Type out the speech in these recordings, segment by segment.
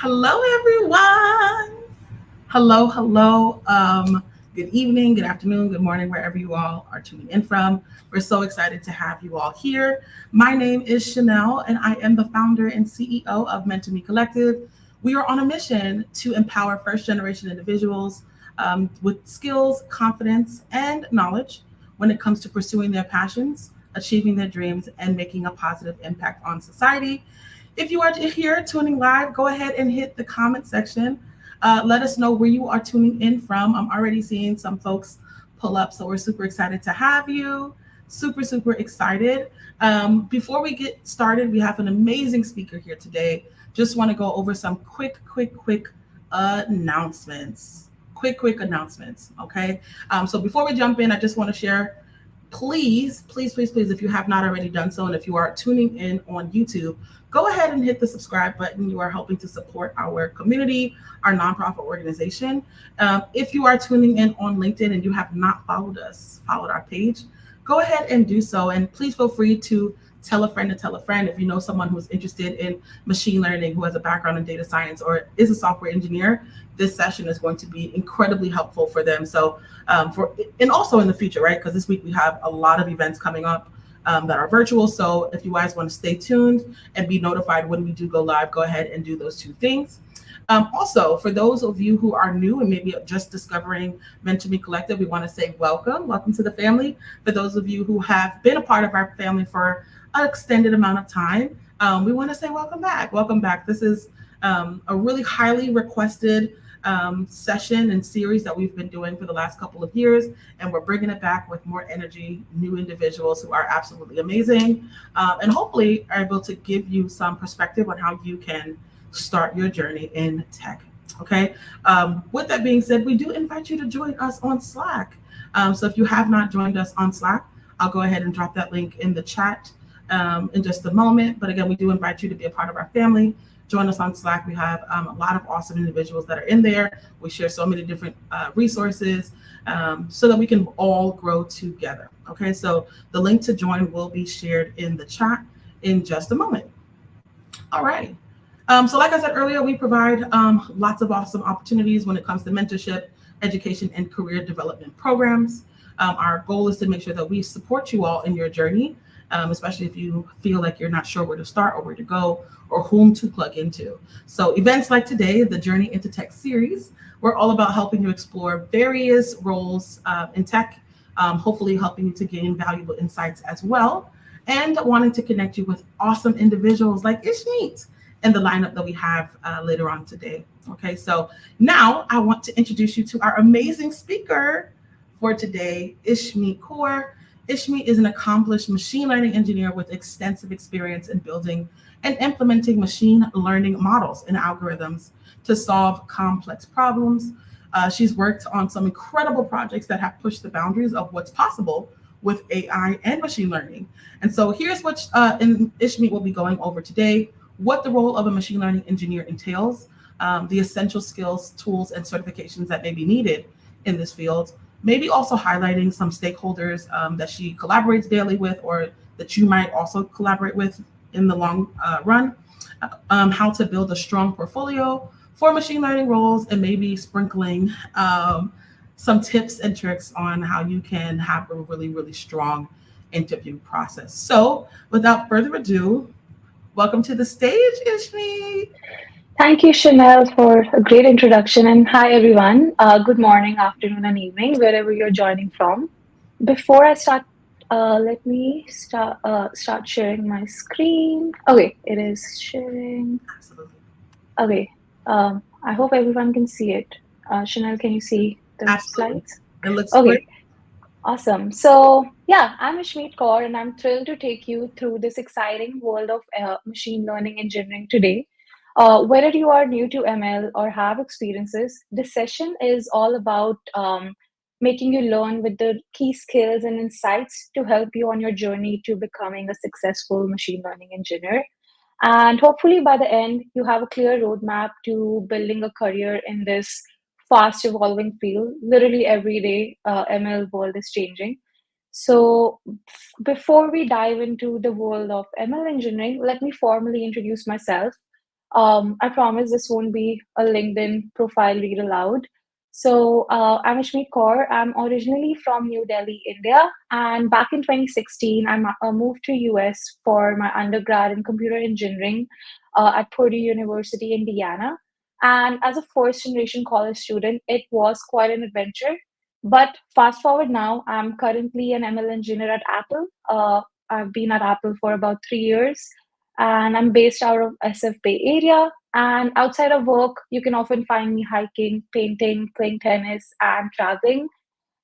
Hello, everyone. Hello, hello. Good evening, good afternoon, good morning, wherever you all are tuning in from. We're so excited to have you all here. My name is Chanel, and I am the founder and CEO of Mentor Me Collective. We are on a mission to empower first generation individuals with skills, confidence, and knowledge when it comes to pursuing their passions, achieving their dreams, and making a positive impact on society. If you are here tuning live, go ahead and hit the comment section. Let us know where you are tuning in from. I'm already seeing some folks pull up, so we're super excited to have you. Super, super excited. Before we get started, we have an amazing speaker here today. Just want to go over some quick announcements. Quick announcements, okay? So before we jump in, I just want to share, please, if you have not already done so, and if you are tuning in on YouTube, go ahead and hit the subscribe button. You are helping to support our community, our nonprofit organization. If you are tuning in on LinkedIn and you have not followed our page, go ahead and do so. And please feel free to tell a friend to tell a friend if you know someone who's interested in machine learning, who has a background in data science or is a software engineer. This session is going to be incredibly helpful for them. So and also in the future, right? Because this week we have a lot of events coming up that are virtual. So if you guys want to stay tuned and be notified when we do go live, go ahead and do those two things. Also, for those of you who are new and maybe just discovering Mentor Me Collective, we want to say welcome to the family. For those of you who have been a part of our family for an extended amount of time, we want to say welcome back. Welcome back. This is a really highly requested session and series that we've been doing for the last couple of years, and we're bringing it back with more energy, new individuals who are absolutely amazing, and hopefully are able to give you some perspective on how you can start your journey in tech. Okay. With that being said, we do invite you to join us on Slack. So if you have not joined us on Slack, I'll go ahead and drop that link in the chat in just a moment. But again, we do invite you to be a part of our family. Join us on Slack. We have a lot of awesome individuals that are in there. We share so many different resources so that we can all grow together. Okay, so the link to join will be shared in the chat in just a moment. All right. So like I said earlier, we provide lots of awesome opportunities when it comes to mentorship, education, and career development programs. Our goal is to make sure that we support you all in your journey, especially if you feel like you're not sure where to start or where to go or whom to plug into. So events like today, the Journey into Tech series, we're all about helping you explore various roles in tech, hopefully helping you to gain valuable insights as well, and wanting to connect you with awesome individuals like Ishmeet and the lineup that we have later on today. Okay, so now I want to introduce you to our amazing speaker for today, Ishmeet Kaur. Ishmeet is an accomplished machine learning engineer with extensive experience in building and implementing machine learning models and algorithms to solve complex problems. She's worked on some incredible projects that have pushed the boundaries of what's possible with AI and machine learning. And so here's what Ishmeet will be going over today: what the role of a machine learning engineer entails, the essential skills, tools, and certifications that may be needed in this field, maybe also highlighting some stakeholders that she collaborates daily with or that you might also collaborate with in the long run, how to build a strong portfolio for machine learning roles, and maybe sprinkling some tips and tricks on how you can have a really, really strong interview process. So without further ado, welcome to the stage, Ishmeet. Thank you, Chanel, for a great introduction. And hi, everyone. Good morning, afternoon, and evening, wherever you're joining from. Before I start, let me start sharing my screen. Okay, it is sharing. Absolutely. Okay, I hope everyone can see it. Chanel, can you see the Absolutely. slides? It looks Okay, great. awesome. So, yeah, I'm Ishmeet Kaur, and I'm thrilled to take you through this exciting world of machine learning engineering today. Whether you are new to ML or have experiences, this session is all about making you learn with the key skills and insights to help you on your journey to becoming a successful machine learning engineer. And hopefully, by the end, you have a clear roadmap to building a career in this fast evolving field. Literally every day, ML world is changing. So, before we dive into the world of ML engineering, let me formally introduce myself. I promise this won't be a LinkedIn profile read aloud. I'm Ishmeet Kaur. I'm originally from New Delhi, India, and back in 2016, I moved to US for my undergrad in computer engineering at Purdue University, Indiana. And as a first generation college student, it was quite an adventure. But fast forward now, I'm currently an ML engineer at Apple. I've been at Apple for about 3 years, and I'm based out of SF Bay Area. And outside of work, you can often find me hiking, painting, playing tennis, and traveling.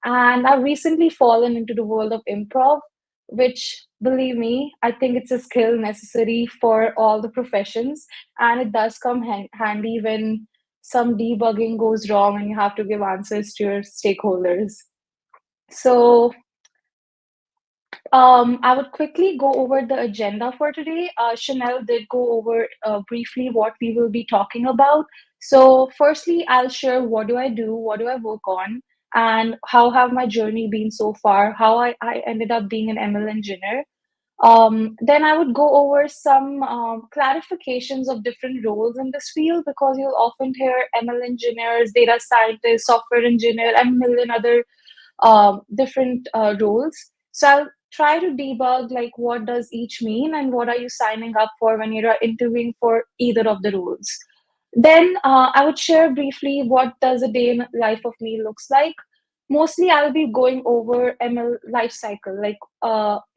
And I've recently fallen into the world of improv, which, believe me, I think it's a skill necessary for all the professions. And it does come handy when some debugging goes wrong and you have to give answers to your stakeholders. So, I would quickly go over the agenda for today. Chanel did go over briefly what we will be talking about. So, firstly, I'll share what do I do, what do I work on, and how have my journey been so far, how I ended up being an ML engineer. Then I would go over some clarifications of different roles in this field because you'll often hear ML engineers, data scientists, software engineer, and a million other different roles. So I'll try to debug like what does each mean and what are you signing up for when you're interviewing for either of the roles. Then I would share briefly what does a day in life of me looks like. Mostly I'll be going over ML life cycle, like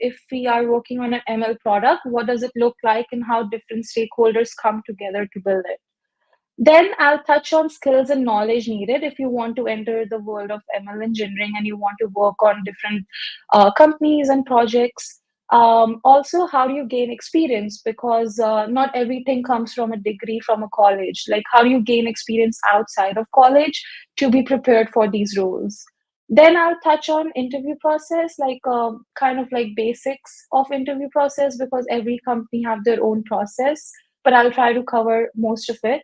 if we are working on an ML product, what does it look like and how different stakeholders come together to build it. Then I'll touch on skills and knowledge needed if you want to enter the world of ML engineering and you want to work on different companies and projects. Also, how do you gain experience? Because not everything comes from a degree from a college. Like, how do you gain experience outside of college to be prepared for these roles? Then I'll touch on interview process, like kind of like basics of interview process, because every company have their own process, but I'll try to cover most of it.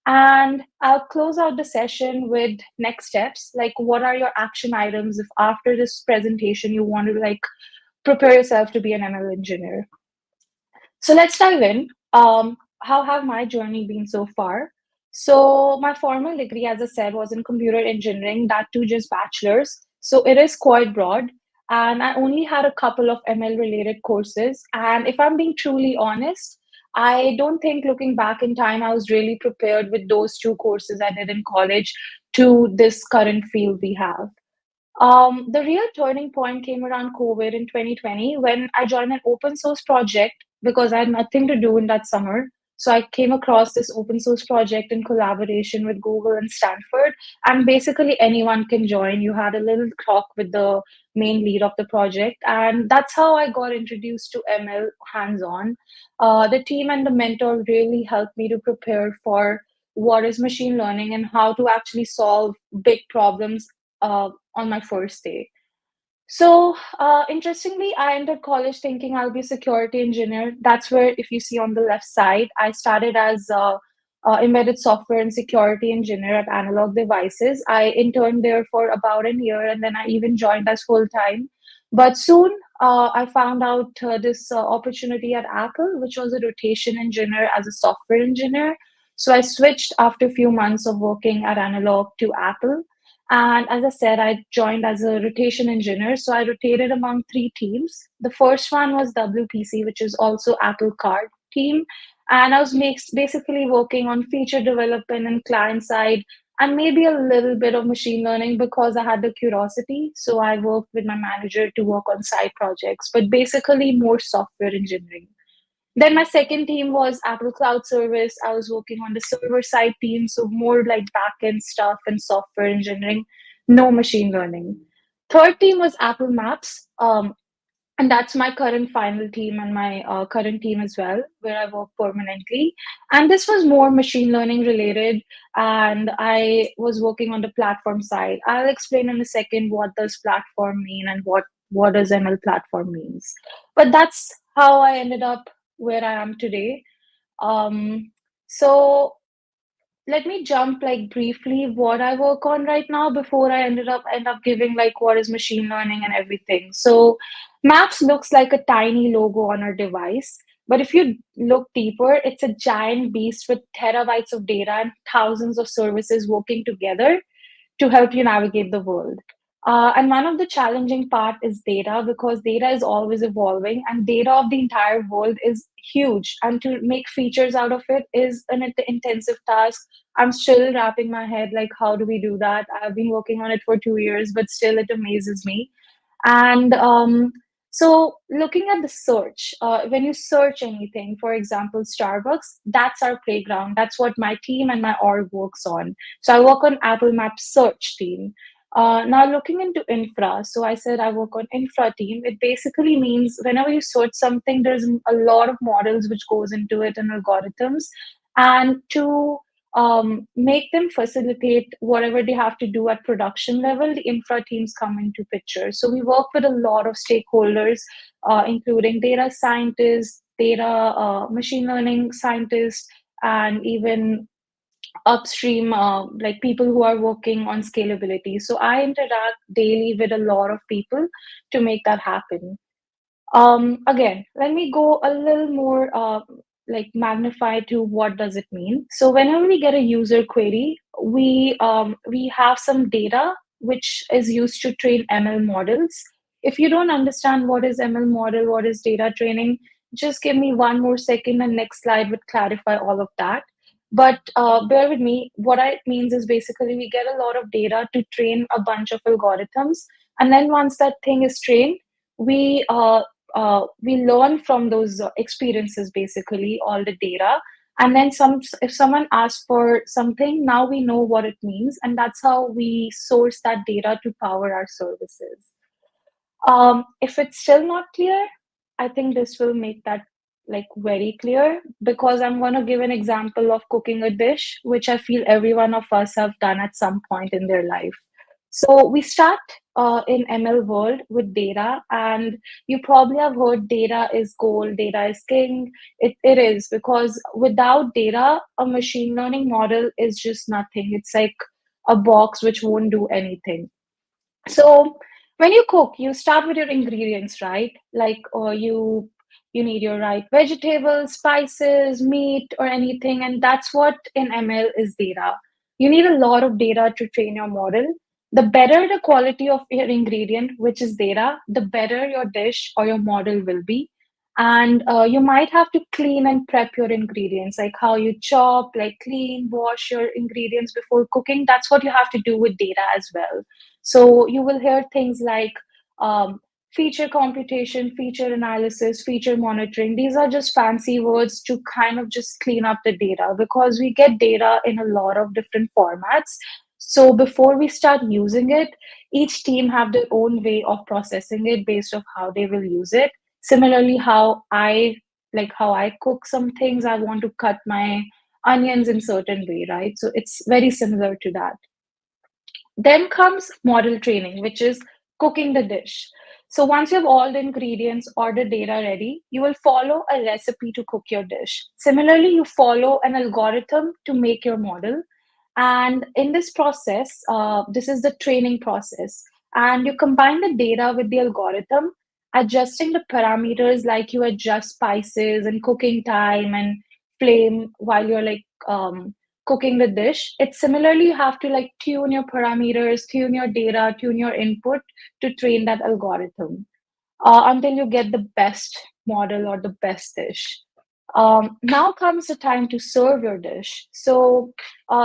And I'll close out the session with next steps, like what are your action items if after this presentation you want to like prepare yourself to be an ML engineer. So let's dive in. How have my journey been so far? So my formal degree, as I said, was in computer engineering, that too just bachelor's. So it is quite broad. And I only had a couple of ML related courses. And if I'm being truly honest, I don't think looking back in time, I was really prepared with those two courses I did in college to this current field we have. The real turning point came around COVID in 2020 when I joined an open source project because I had nothing to do in that summer. So I came across this open source project in collaboration with Google and Stanford, and basically anyone can join. You had a little talk with the main lead of the project, and that's how I got introduced to ML hands on. The team and the mentor really helped me to prepare for what is machine learning and how to actually solve big problems on my first day. So, interestingly, I entered college thinking I'll be a security engineer. That's where, if you see on the left side, I started as embedded software and security engineer at Analog Devices. I interned there for about a year and then I even joined as full time. But soon I found out this opportunity at Apple, which was a rotation engineer as a software engineer. So I switched after a few months of working at Analog to Apple. And as I said, I joined as a rotation engineer. So I rotated among three teams. The first one was WPC, which is also Apple Card team. And I was basically working on feature development and client side and maybe a little bit of machine learning because I had the curiosity. So I worked with my manager to work on side projects, but basically more software engineering. Then my second team was Apple Cloud Service. I was working on the server side team, so more like backend stuff and software engineering, no machine learning. Third team was Apple Maps, and that's my current final team and my current team as well, where I work permanently. And this was more machine learning related, and I was working on the platform side. I'll explain in a second what does platform mean and what does ML platform means. But that's how I ended up where I am today. So let me jump like briefly what I work on right now before I end up giving like what is machine learning and everything. So Maps looks like a tiny logo on our device. But if you look deeper, it's a giant beast with terabytes of data and thousands of services working together to help you navigate the world. And one of the challenging part is data, because data is always evolving and data of the entire world is huge. And to make features out of it is an intensive task. I'm still wrapping my head like, how do we do that? I've been working on it for 2 years, but still it amazes me. And so, looking at the search, when you search anything, for example, Starbucks, that's our playground. That's what my team and my org works on. So, I work on Apple Maps search team. Now, looking into infra, so I said I work on infra team. It basically means whenever you search something, there's a lot of models which goes into it and algorithms. And to make them facilitate whatever they have to do at production level, the infra teams come into picture. So we work with a lot of stakeholders, including data scientists, data machine learning scientists, and even upstream, like people who are working on scalability. So I interact daily with a lot of people to make that happen. Again, let me go a little more like magnify to what does it mean. So whenever we get a user query, we have some data which is used to train ML models. If you don't understand what is ML model, what is data training, just give me one more second and next slide would clarify all of that. But bear with me. What it means is basically we get a lot of data to train a bunch of algorithms, and then once that thing is trained, we we learn from those experiences, basically all the data, and then if someone asks for something, now we know what it means, and that's how we source that data to power our services. If it's still not clear, I think this will make that like very clear, because I'm going to give an example of cooking a dish, which I feel every one of us have done at some point in their life. So we start in ML world with data, and you probably have heard data is gold, data is king. It is, because without data, a machine learning model is just nothing. It's like a box which won't do anything. So when you cook, you start with your ingredients, right? Like, or you need your right vegetables, spices, meat, or anything, and that's what in ML is data. You need a lot of data to train your model. The better the quality of your ingredient, which is data, the better your dish or your model will be. And you might have to clean and prep your ingredients, like how you chop, like clean, wash your ingredients before cooking. That's what you have to do with data as well. So you will hear things like um, feature computation, feature analysis, feature monitoring. These are just fancy words to kind of just clean up the data, because we get data in a lot of different formats. So before we start using it, each team have their own way of processing it based of how they will use it. Similarly, how I cook some things, I want to cut my onions in certain way, right? So it's very similar to that. Then comes model training, which is cooking the dish. So once you have all the ingredients or the data ready, you will follow a recipe to cook your dish. Similarly, you follow an algorithm to make your model. And in this process, this is the training process. And you combine the data with the algorithm, adjusting the parameters, like you adjust spices and cooking time and flame while you're like cooking the dish. It's similarly, you have to like tune your parameters, tune your data, tune your input to train that algorithm until you get the best model or the best dish. Now comes the time to serve your dish. So,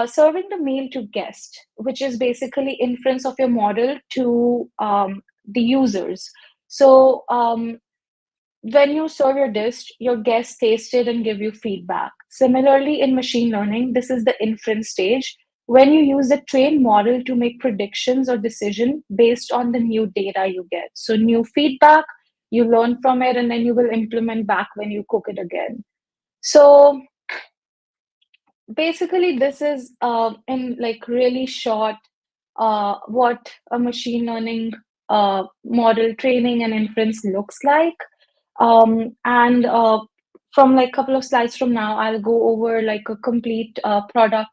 serving the meal to guest, which is basically inference of your model to the users. So, when you serve your dish, your guests taste it and give you feedback. Similarly, in machine learning, this is the inference stage, when you use the trained model to make predictions or decision based on the new data you get. So new feedback, you learn from it, and then you will implement back when you cook it again. So basically, this is in like really short what a machine learning model training and inference looks like. And from like a couple of slides from now, I'll go over like a complete product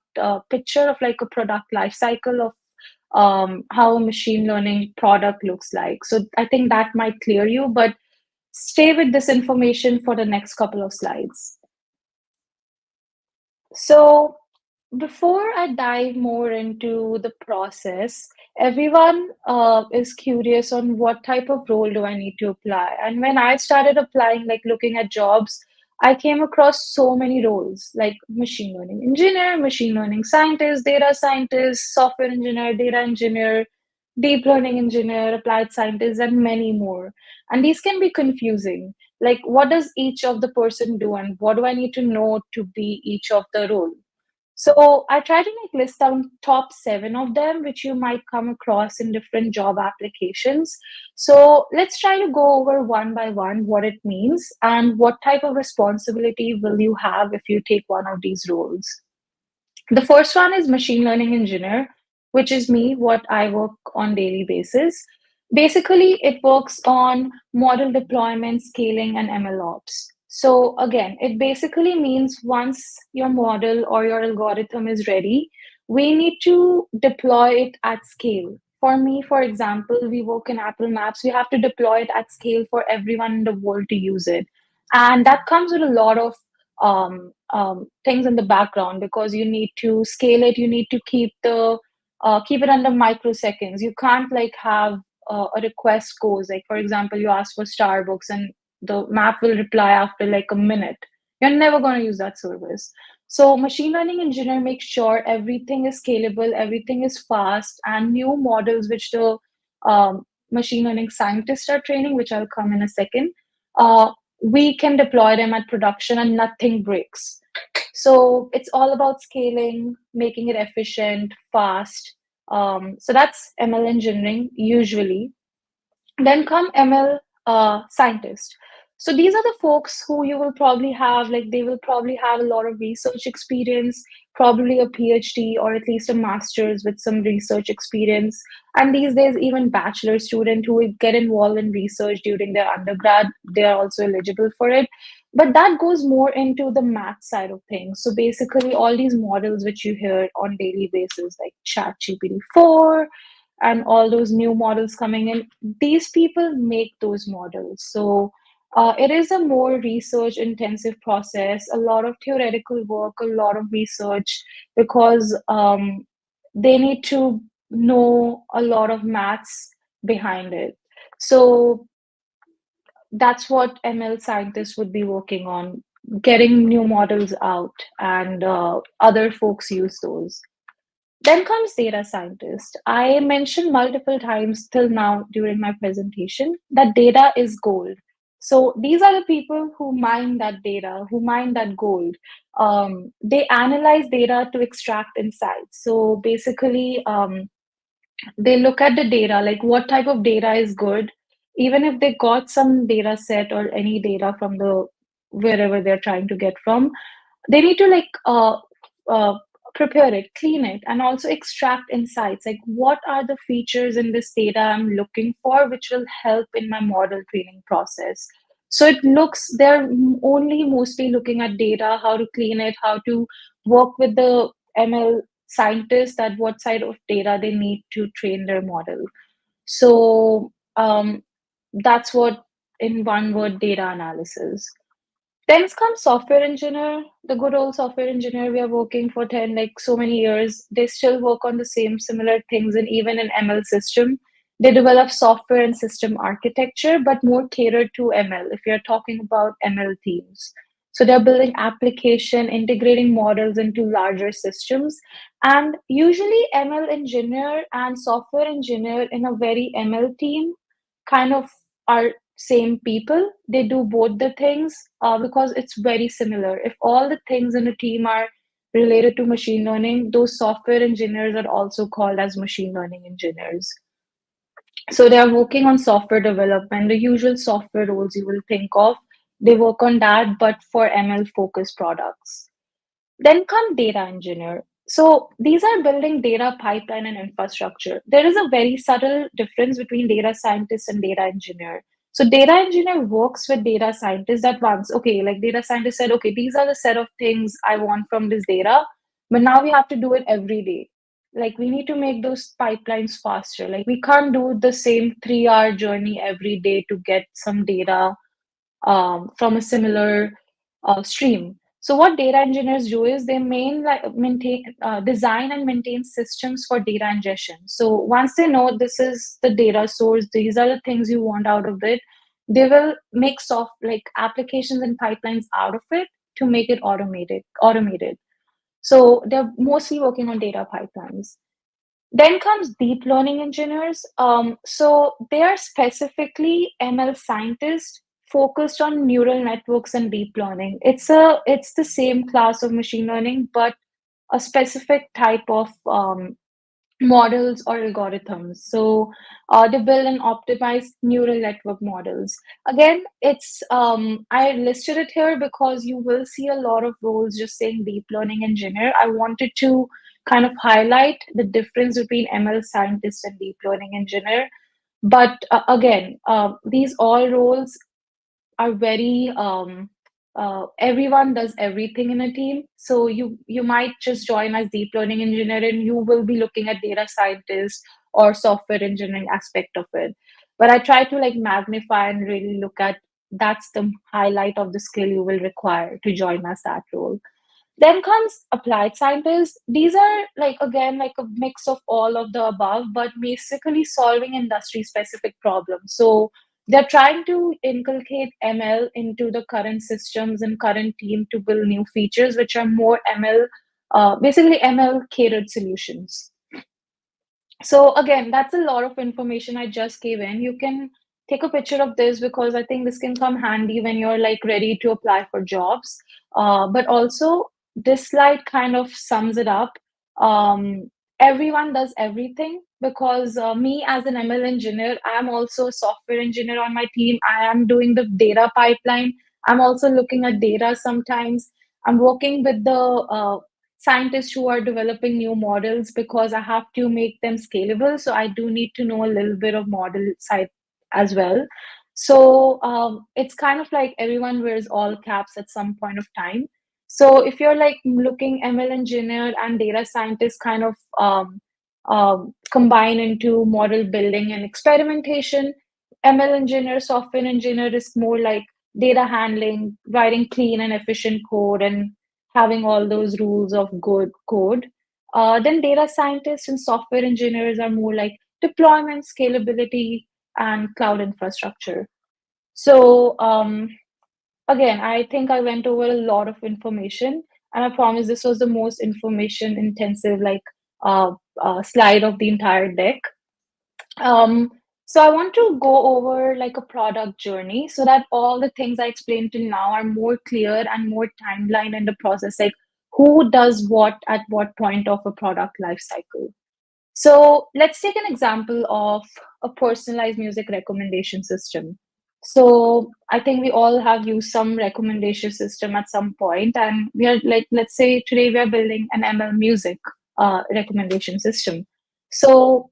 picture of like a product life cycle of how a machine learning product looks like. So I think that might clear you, but stay with this information for the next couple of slides. So, before I dive more into the process, everyone is curious on what type of role do I need to apply. And when I started applying, like looking at jobs, I came across so many roles like machine learning engineer, machine learning scientist, data scientist, software engineer, data engineer, deep learning engineer, applied scientist, and many more. And these can be confusing. Like, what does each of the person do, and what do I need to know to be each of the role? So I try to make list down top 7 of them, which you might come across in different job applications. So let's try to go over one by one what it means and what type of responsibility will you have if you take one of these roles. The first one is machine learning engineer, which is me, what I work on daily basis. Basically, it works on model deployment, scaling, and ML ops. So again, it basically means once your model or your algorithm is ready, we need to deploy it at scale. For me, for example, we work in Apple Maps. We have to deploy it at scale for everyone in the world to use it. And that comes with a lot of things in the background because you need to scale it. You need to keep it under microseconds. You can't like have a request goes like, for example, you ask for Starbucks and the map will reply after like a minute. You're never going to use that service. So machine learning engineer makes sure everything is scalable, everything is fast, and new models which the machine learning scientists are training, which I'll come in a second. We can deploy them at production and nothing breaks. So it's all about scaling, making it efficient, fast. So that's ML engineering usually. Then come ML scientists. So these are the folks who you will probably have, like they will probably have a lot of research experience, probably a PhD or at least a master's with some research experience. And these days, even bachelor student who will get involved in research during their undergrad, they are also eligible for it. But that goes more into the math side of things. So basically, all these models which you hear on daily basis, like ChatGPT 4, and all those new models coming in, these people make those models. So it is a more research intensive process, a lot of theoretical work, a lot of research, because they need to know a lot of maths behind it. So that's what ML scientists would be working on, getting new models out, and other folks use those. Then comes data scientist. I mentioned multiple times till now during my presentation that data is gold. So these are the people who mine that data, who mine that gold. They analyze data to extract insights. So basically, they look at the data, like what type of data is good, even if they got some data set or any data from the wherever they're trying to get from, they need to like uh, prepare it, clean it, and also extract insights, like what are the features in this data I'm looking for which will help in my model training process. So it looks, they're only mostly looking at data, how to clean it, how to work with the ML scientists, that what side of data they need to train their model. So that's what, in one word, data analysis. Then comes software engineer, the good old software engineer. We are working for 10, like so many years. They still work on the same similar things, and even in ML system, they develop software and system architecture, but more catered to ML if you're talking about ML teams. So they're building application, integrating models into larger systems. And usually ML engineer and software engineer in a very ML team kind of are same people. They do both the things because it's very similar. If all the things in a team are related to machine learning, those software engineers are also called as machine learning engineers. So they are working on software development, the usual software roles you will think of. They work on that, but for ML focused products. Then come data engineer. So these are building data pipeline and infrastructure. There is a very subtle difference between data scientist and data engineer. So data engineer works with data scientists that once, okay, like data scientist said, okay, these are the set of things I want from this data, but now we have to do it every day. Like we need to make those pipelines faster. Like we can't do the same 3-hour journey every day to get some data from a similar stream. So what data engineers do is they maintain, design and maintain systems for data ingestion. So once they know this is the data source, these are the things you want out of it, they will make soft like applications and pipelines out of it to make it automated. So they're mostly working on data pipelines. Then comes deep learning engineers. So they are specifically ML scientists focused on neural networks and deep learning. It's the same class of machine learning, but a specific type of models or algorithms. So they build and optimize neural network models. Again, it's I listed it here because you will see a lot of roles just saying deep learning engineer. I wanted to kind of highlight the difference between ML scientist and deep learning engineer. But again, these all roles are very everyone does everything in a team. So you might just join as deep learning engineer and you will be looking at data scientist or software engineering aspect of it. But I try to like magnify and really look at that's the highlight of the skill you will require to join as that role. Then comes applied scientists. These are like again like a mix of all of the above, but basically solving industry specific problems. So they're trying to inculcate ML into the current systems and current team to build new features, which are more ML, basically ML catered solutions. So again, that's a lot of information I just gave in. You can take a picture of this because I think this can come handy when you're like ready to apply for jobs. But also, this slide kind of sums it up. Everyone does everything because me as an ML engineer, I am also a software engineer on my team. I am doing the data pipeline. I'm also looking at data sometimes. I'm working with the scientists who are developing new models because I have to make them scalable. So I do need to know a little bit of model side as well. So it's kind of like everyone wears all caps at some point of time. So if you're like looking ML engineer and data scientist kind of combine into model building and experimentation, ML engineer, software engineer is more like data handling, writing clean and efficient code, and having all those rules of good code. Then data scientists and software engineers are more like deployment, scalability, and cloud infrastructure. So again, I think I went over a lot of information, and I promise this was the most information intensive like slide of the entire deck. Um, so I want to go over like a product journey so that all the things I explained till now are more clear and more timeline in the process, like who does what at what point of a product life cycle. So let's take an example of a personalized music recommendation system. So I think we all have used some recommendation system at some point, and we are like, let's say today we are building an ML music recommendation system. So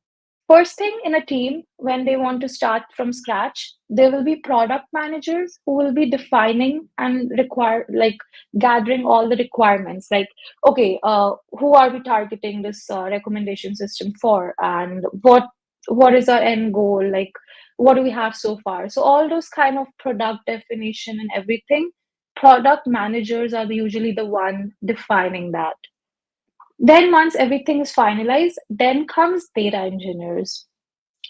first thing in a team, when they want to start from scratch, there will be product managers who will be defining and require like gathering all the requirements, like okay, who are we targeting this recommendation system for, and what is our end goal, like what do we have so far. So all those kind of product definition and everything, product managers are usually the one defining that. Then once everything is finalized, then comes data engineers.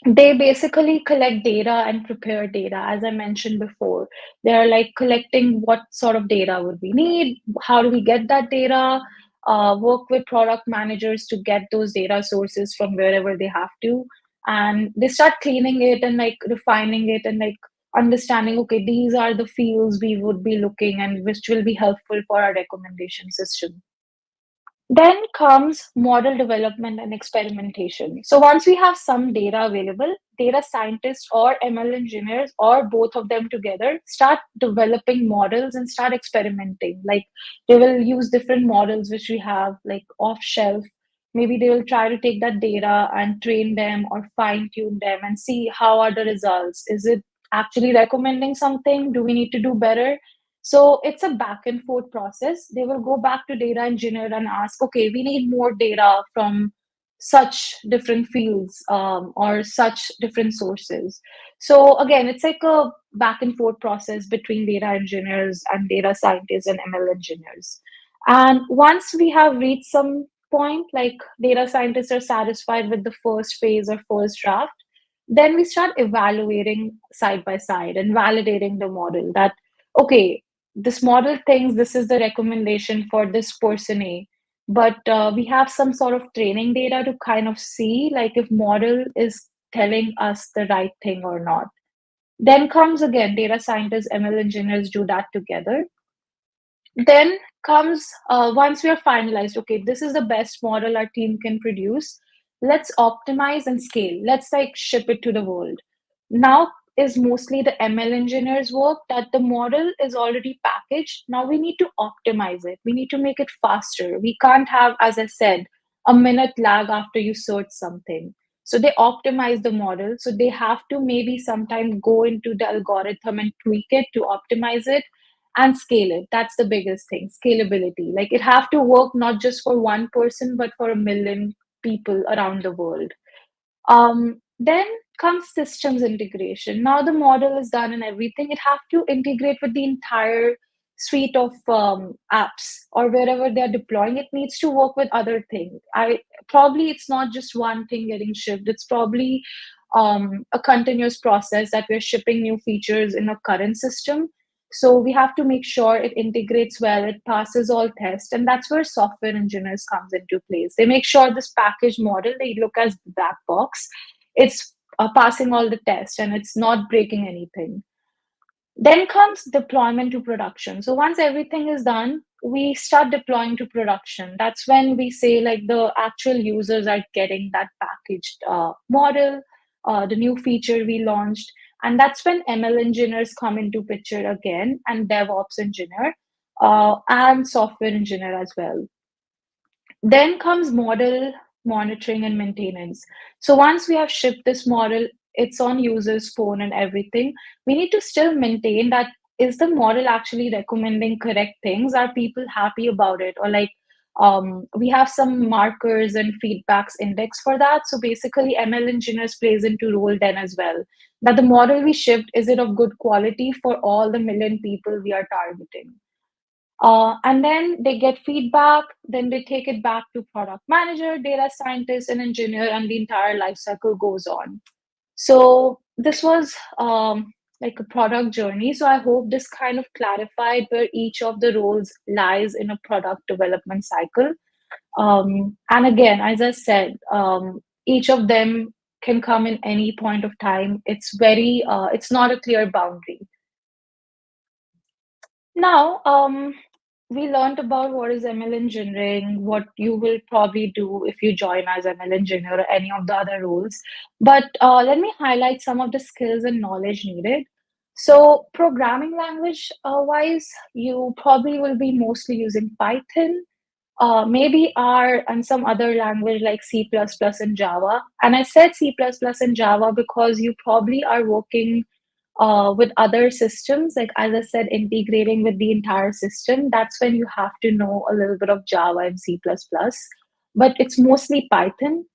They basically collect data and prepare data, as I mentioned before. They're like collecting what sort of data would we need, how do we get that data, work with product managers to get those data sources from wherever they have to, and they start cleaning it and like refining it and like understanding, okay, these are the fields we would be looking and which will be helpful for our recommendation system. Then comes model development and experimentation. So once we have some data available, data scientists or ML engineers or both of them together start developing models and start experimenting. Like they will use different models which we have like off shelf. Maybe they will try to take that data and train them or fine tune them and see how are the results. Is it actually recommending something? Do we need to do better? So it's a back and forth process. They will go back to data engineer and ask, okay, we need more data from such different fields or such different sources. So again, it's like a back and forth process between data engineers and data scientists and ML engineers. And once we have reached some point, like data scientists are satisfied with the first phase or first draft, then we start evaluating side by side and validating the model that, okay, this model thinks this is the recommendation for this person A, but we have some sort of training data to kind of see like if model is telling us the right thing or not. Then comes again data scientists, ML engineers do that together. Then comes once we are finalized, okay, this is the best model our team can produce. Let's optimize and scale. Let's like ship it to the world. Now is mostly the ML engineers' work that the model is already packaged. Now we need to optimize it. We need to make it faster. We can't have, as I said, a minute lag after you search something. So they optimize the model. So they have to maybe sometimes go into the algorithm and tweak it to optimize it and scale it. That's the biggest thing, scalability. Like it have to work not just for one person but for a million people around the world. Then comes systems integration. Now the model is done and everything, it have to integrate with the entire suite of apps or wherever they're deploying. It needs to work with other things. I probably it's not just one thing getting shipped. It's probably a continuous process that we're shipping new features in a current system. So we have to make sure it integrates well, it passes all tests, and that's where software engineers comes into place. They make sure this packaged model they look as black box, it's passing all the tests and it's not breaking anything. Then comes deployment to production. So once everything is done, we start deploying to production. That's when we say like the actual users are getting that packaged model, the new feature we launched. And that's when ML engineers come into picture again, and DevOps engineer and software engineer as well. Then comes model monitoring and maintenance. So once we have shipped this model, it's on user's phone and everything. We need to still maintain that is the model actually recommending correct things? Are people happy about it? Or like we have some markers and feedbacks index for that. So basically, ML engineers plays into role then as well. That the model we shipped is it of good quality for all the million people we are targeting? And then they get feedback, then they take it back to product manager, data scientist, and engineer, and the entire life cycle goes on. So this was like a product journey. So I hope this kind of clarified where each of the roles lies in a product development cycle. And again, as I said, each of them can come in any point of time. It's not a clear boundary. Now, we learned about what is ML engineering, what you will probably do if you join as ML engineer or any of the other roles. But let me highlight some of the skills and knowledge needed. So, programming language wise, you probably will be mostly using Python, maybe R and some other language like C++ plus plus and Java. And I said C++ plus plus and Java because you probably are working with other systems, like as I said, integrating with the entire system. That's when you have to know a little bit of Java and C++, but it's mostly Python.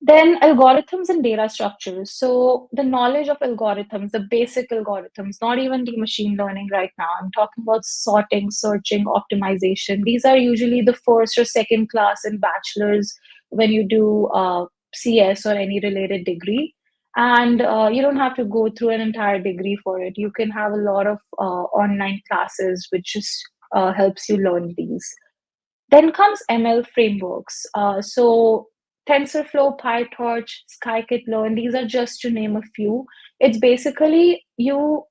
Then algorithms and data structures. So the knowledge of algorithms, the basic algorithms, not even the machine learning right now. I'm talking about sorting, searching, optimization. These are usually the first or second class in bachelor's when you do CS or any related degree. And you don't have to go through an entire degree for it. You can have a lot of online classes, which just helps you learn these. Then comes ML frameworks. So TensorFlow, PyTorch, Scikit-learn, these are just to name a few. It's basically you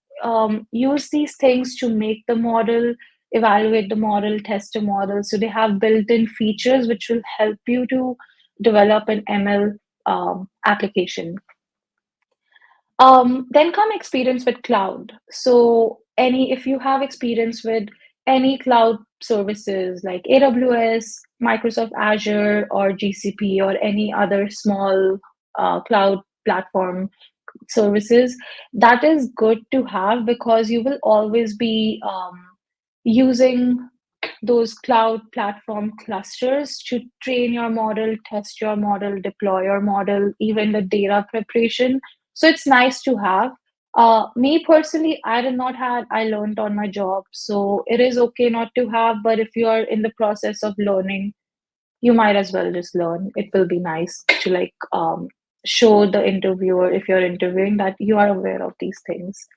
use these things to make the model, evaluate the model, test a model. So they have built-in features which will help you to develop an ML application. Then come experience with cloud. So any if you have experience with any cloud services like AWS, Microsoft Azure, or GCP, or any other small cloud platform services, that is good to have because you will always be using those cloud platform clusters to train your model, test your model, deploy your model, even the data preparation. So it's nice to have. Me personally, I did not have, I learned on my job. So it is okay not to have, but if you are in the process of learning, you might as well just learn. It will be nice to show the interviewer, if you're interviewing, that you are aware of these things.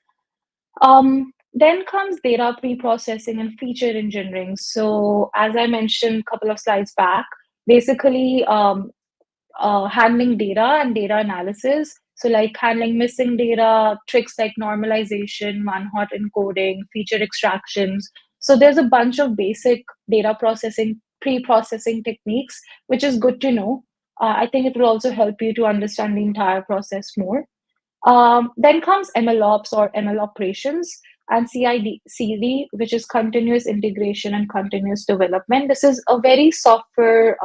Then comes data pre-processing and feature engineering. So as I mentioned a couple of slides back, basically handling data and data analysis. So like handling missing data, tricks like normalization, one-hot encoding, feature extractions. So there's a bunch of basic data processing, pre-processing techniques, which is good to know. I think it will also help you to understand the entire process more. Then comes ML ops or ML operations and CI/CD, which is continuous integration and continuous development. This is a very software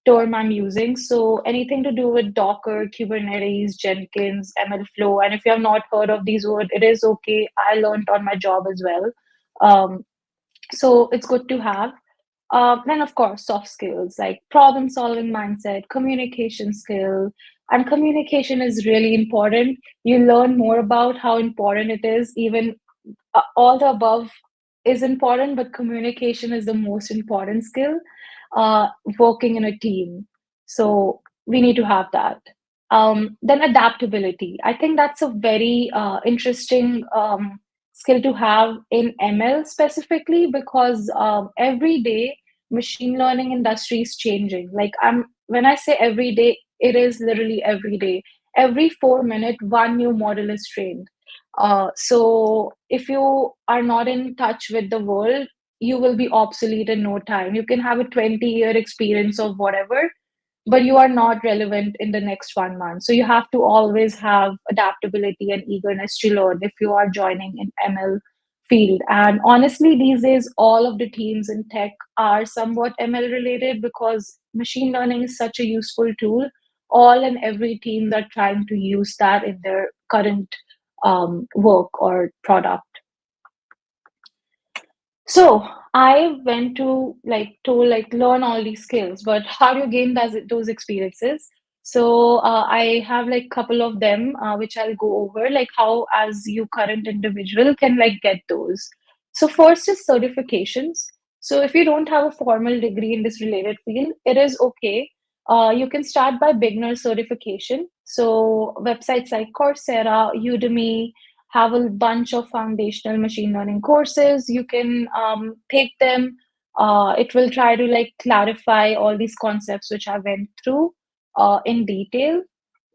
term I'm using. So anything to do with Docker, Kubernetes, Jenkins, ML Flow. And if you have not heard of these words, it is okay. I learned on my job as well. So it's good to have. Then, of course, soft skills like problem solving mindset, communication skill. And communication is really important. You learn more about how important it is. Even all the above is important, but communication is the most important skill. Uh, Working in a team. So we need to have that. Then adaptability. I think that's a very interesting skill to have in ML specifically because every day machine learning industry is changing. Like when I say every day, it is literally every day. Every 4 minutes, one new model is trained. So if you are not in touch with the world, you will be obsolete in no time. You can have a 20-year experience of whatever, but you are not relevant in the next 1 month. So you have to always have adaptability and eagerness to learn if you are joining in ML field. And honestly, these days, all of the teams in tech are somewhat ML related because machine learning is such a useful tool. All and every team are trying to use that in their current work or product. So I went to learn all these skills, but how do you gain those experiences? So I have like couple of them which I'll go over, like how as you current individual can like get those. So first is certifications. So if you don't have a formal degree in this related field, it is okay. You can start by beginner certification. So websites like Coursera, Udemy, have a bunch of foundational machine learning courses. You can take them. It will try to like clarify all these concepts which I went through in detail.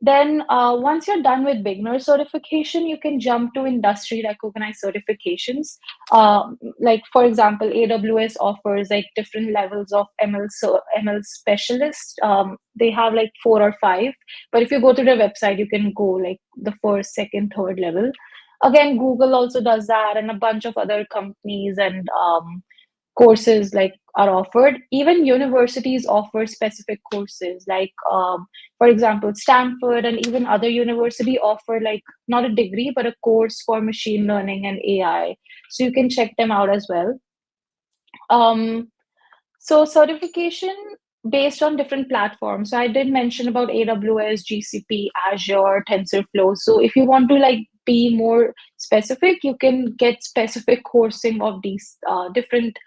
Then once you're done with beginner certification, you can jump to industry recognized certifications. Like for example, AWS offers like different levels of ML specialists. They have like 4 or 5, but if you go to their website, you can go like the first, second, third level. Again, Google also does that, and a bunch of other companies and courses like are offered. Even universities offer specific courses, like for example, Stanford and even other university offer like not a degree but a course for machine learning and AI. So you can check them out as well. Um, so certification based on different platforms. So I did mention about AWS, GCP, Azure, TensorFlow. So if you want to like be more specific, you can get specific coursing of these different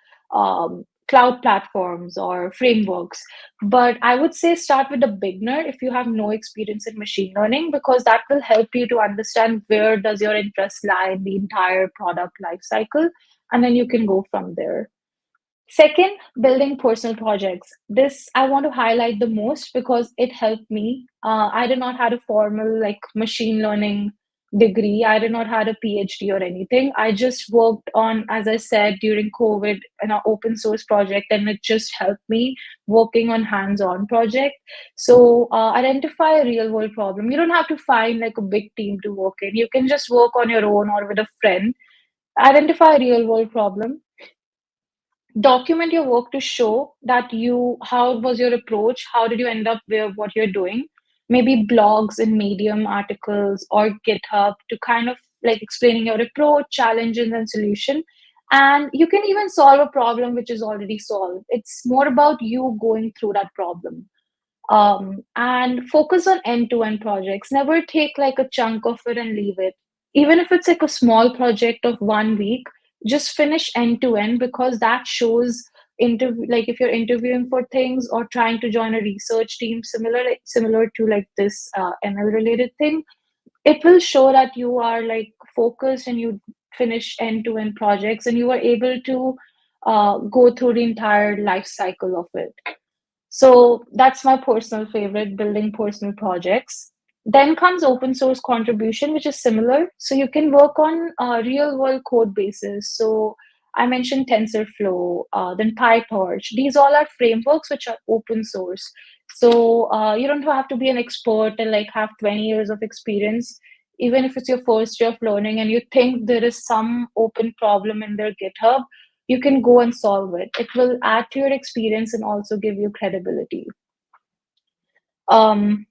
cloud platforms or frameworks. But I would say start with a beginner if you have no experience in machine learning, because that will help you to understand where does your interest lie in the entire product life cycle, and then you can go from there. Second, building personal projects. This I want to highlight the most because it helped me. I did not have a formal like machine learning degree. I did not have a PhD or anything. I just worked on, as I said, during COVID, an open source project, and it just helped me working on hands-on project. So identify a real world problem. You don't have to find like a big team to work in. You can just work on your own or with a friend. Identify a real world problem, document your work to show that you how was your approach, how did you end up where what you're doing, maybe blogs and Medium articles or GitHub to kind of like explaining your approach, challenges and solution. And you can even solve a problem which is already solved. It's more about you going through that problem. And focus on end-to-end projects. Never take like a chunk of it and leave it. Even if it's like a small project of 1 week, just finish end to end, because that shows interview, like if you're interviewing for things or trying to join a research team, similar to like this ML related thing, it will show that you are like focused and you finish end to end projects and you are able to go through the entire life cycle of it. So that's my personal favorite, building personal projects. Then comes open source contribution, which is similar. So you can work on real world code bases. So I mentioned TensorFlow, then PyTorch. These all are frameworks which are open source. So you don't have to be an expert and like have 20 years of experience. Even if it's your first year of learning and you think there is some open problem in their GitHub, you can go and solve it. It will add to your experience and also give you credibility. Um,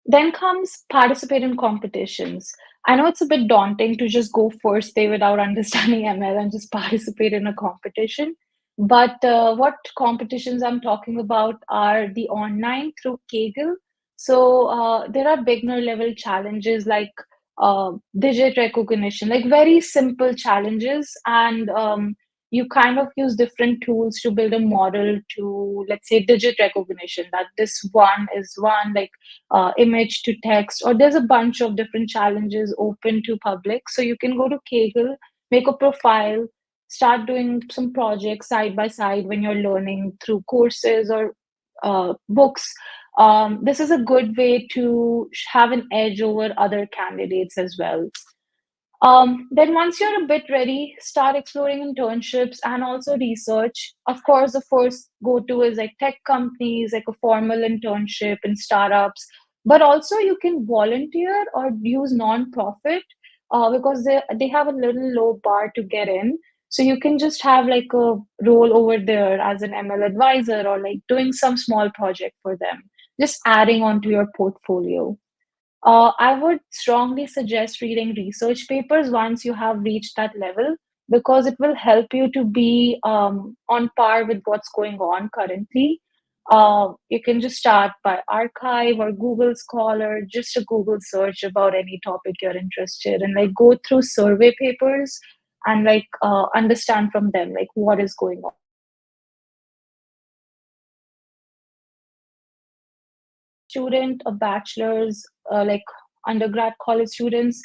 then comes participate in competitions. I know it's a bit daunting to just go first day without understanding ML and just participate in a competition. But what competitions I'm talking about are the online through Kaggle. So there are beginner level challenges like digit recognition, like very simple challenges. And you kind of use different tools to build a model to, let's say, digit recognition, that this one is one, like image to text, or there's a bunch of different challenges open to public. So you can go to Kaggle, make a profile, start doing some projects side by side when you're learning through courses or books. This is a good way to have an edge over other candidates as well. Then once you're a bit ready, start exploring internships and also research. Of course, the first go-to is like tech companies, like a formal internship in startups. But also you can volunteer or use non-profit because they have a little low bar to get in. So you can just have like a role over there as an ML advisor or like doing some small project for them, just adding on to your portfolio. I would strongly suggest reading research papers once you have reached that level, because it will help you to be on par with what's going on currently. You can just start by Archive or Google Scholar, just a Google search about any topic you're interested in, like go through survey papers and like understand from them like what is going on. Student, a bachelor's, like undergrad college students,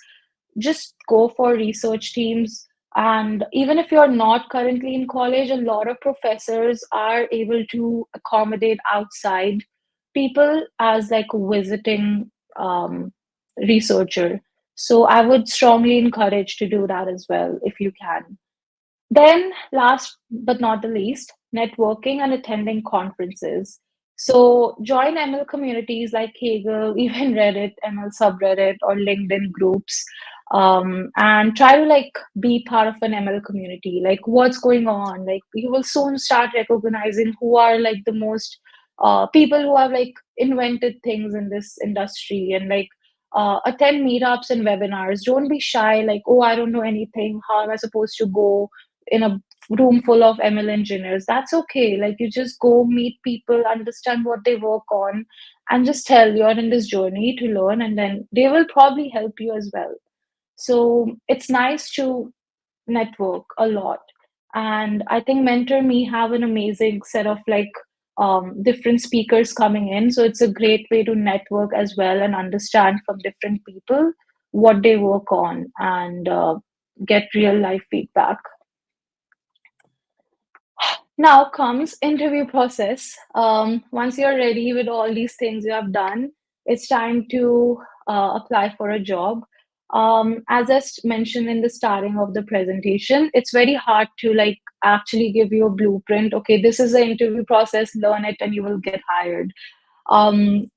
just go for research teams. And even if you're not currently in college, a lot of professors are able to accommodate outside people as like a visiting researcher. So I would strongly encourage to do that as well if you can. Then, last but not the least, networking and attending conferences. So, join ML communities like Kaggle, even Reddit, ML subreddit, or LinkedIn groups, and try to like be part of an ML community. Like, what's going on? Like, you will soon start recognizing who are like the most people who have like invented things in this industry, and like attend meetups and webinars. Don't be shy. Like, oh, I don't know anything. How am I supposed to go in a room full of ML engineers? That's okay. Like you just go meet people, understand what they work on, and just tell you're in this journey to learn, and then they will probably help you as well. So it's nice to network a lot. And I think Mentor Me have an amazing set of like different speakers coming in. So it's a great way to network as well and understand from different people what they work on and get real life feedback. Now comes interview process. Once you're ready with all these things you have done, it's time to apply for a job. As mentioned in the starting of the presentation, it's very hard to like actually give you a blueprint. Okay, this is the interview process, learn it and you will get hired.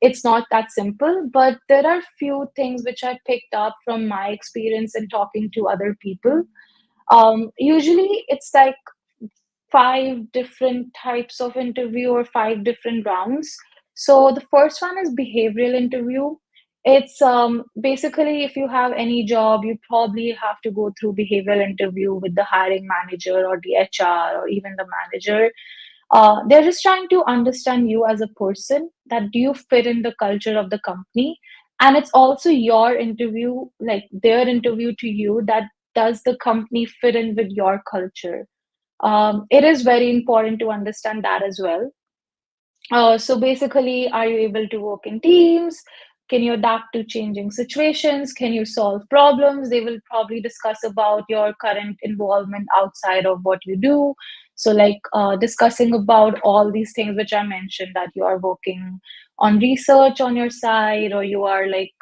It's not that simple, but there are few things which I picked up from my experience in talking to other people. Usually it's like five different types of interview or five different rounds. So the first one is behavioral interview. It's basically if you have any job, you probably have to go through behavioral interview with the hiring manager or the HR or even the manager. They're just trying to understand you as a person, that do you fit in the culture of the company? And it's also your interview, like their interview to you, that does the company fit in with your culture? It is very important to understand that as well. So basically, are you able to work in teams? Can you adapt to changing situations? Can you solve problems? They will probably discuss about your current involvement outside of what you do. So, like discussing about all these things which I mentioned, that you are working on research on your side, or you are like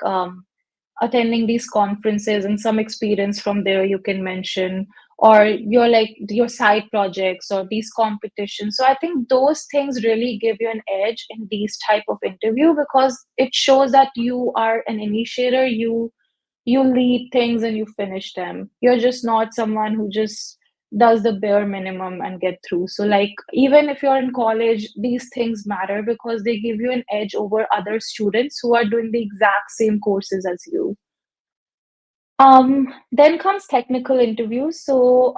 attending these conferences and some experience from there you can mention, or your like your side projects or these competitions. So I think those things really give you an edge in these type of interview, because it shows that you are an initiator, you lead things and you finish them. You're just not someone who just does the bare minimum and get through. So like even if you're in college, these things matter because they give you an edge over other students who are doing the exact same courses as you. Then comes technical interviews. So,